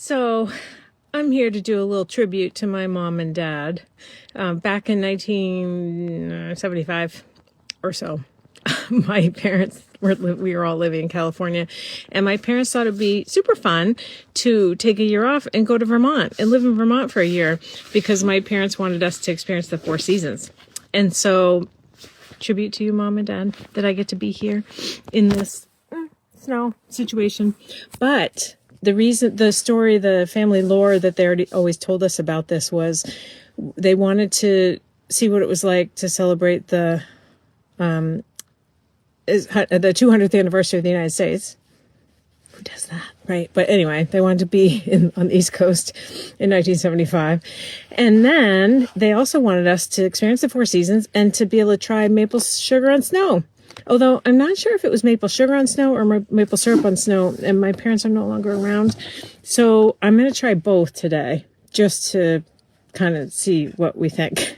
So I'm here to do a little tribute to my mom and dad. Back in 1975 or so, my parents we were all living in California, and my parents thought it'd be super fun to take a year off and go to Vermont and live in Vermont for a year, because my parents wanted us to experience the four seasons. And so, tribute to you, Mom and Dad, that I get to be here in this snow situation. But the story, the family lore that they already always told us about this was they wanted to see what it was like to celebrate the 200th anniversary of the United States. Who does that, right? But anyway, they wanted to be on the East Coast in 1975. And then they also wanted us to experience the four seasons and to be able to try maple sugar on snow. Although I'm not sure if it was maple sugar on snow or maple syrup on snow, and my parents are no longer around. So I'm going to try both today just to kind of see what we think.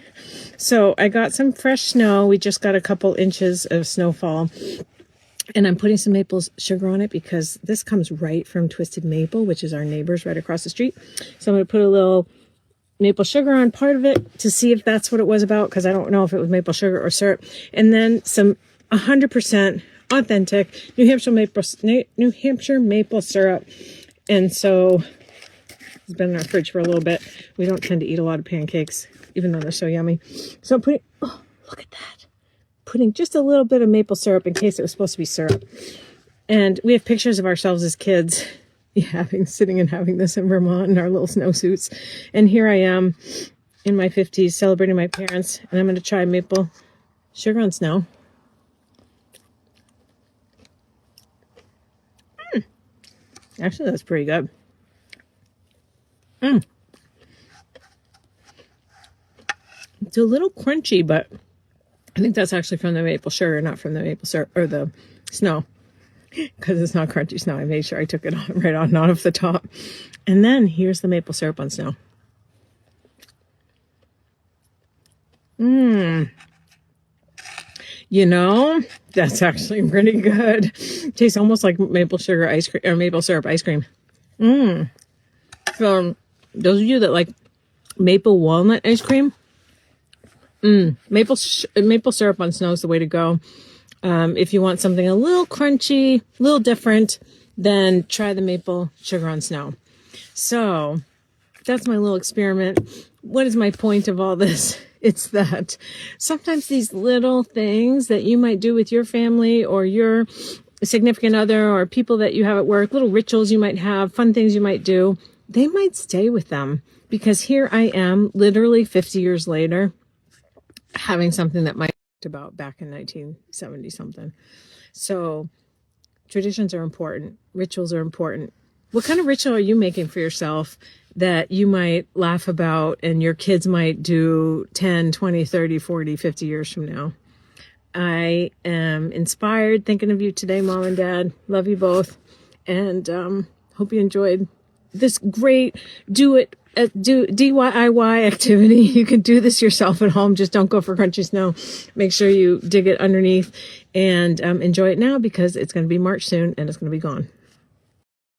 So I got some fresh snow. We just got a couple inches of snowfall. And I'm putting some maple sugar on it because this comes right from Twisted Maple, which is our neighbors right across the street. So I'm going to put a little maple sugar on part of it to see if that's what it was about, because I don't know if it was maple sugar or syrup. And then some 100% authentic New Hampshire maple syrup. And so it's been in our fridge for a little bit. We don't tend to eat a lot of pancakes, even though they're so yummy. So I'm putting, oh, look at that. Putting just a little bit of maple syrup in case it was supposed to be syrup. And we have pictures of ourselves as kids sitting and having this in Vermont in our little snowsuits. And here I am in my 50s celebrating my parents. And I'm going to try maple sugar on snow. Actually, that's pretty good. It's a little crunchy, but I think that's actually from the maple sugar, not from the maple syrup or the snow, because it's not crunchy snow. I made sure I took it right on, not off the top. And then here's the maple syrup on snow. You know, that's actually pretty good. Tastes almost like maple sugar ice cream or maple syrup ice cream. So those of you that like maple walnut ice cream, maple syrup on snow is the way to go. If you want something a little crunchy, a little different, then try the maple sugar on snow. So that's my little experiment. What is my point of all this? It's that sometimes these little things that you might do with your family or your significant other or people that you have at work, little rituals you might have, fun things you might do, they might stay with them. Because here I am, literally 50 years later, having something that might about back in 1970 something. So traditions are important. Rituals are important. What kind of ritual are you making for yourself that you might laugh about and your kids might do 10, 20, 30, 40, 50 years from now? I am inspired thinking of you today, Mom and Dad. Love you both. And hope you enjoyed this great DIY activity. You can do this yourself at home. Just don't go for crunchy snow. Make sure you dig it underneath and enjoy it now, because it's going to be March soon and it's going to be gone.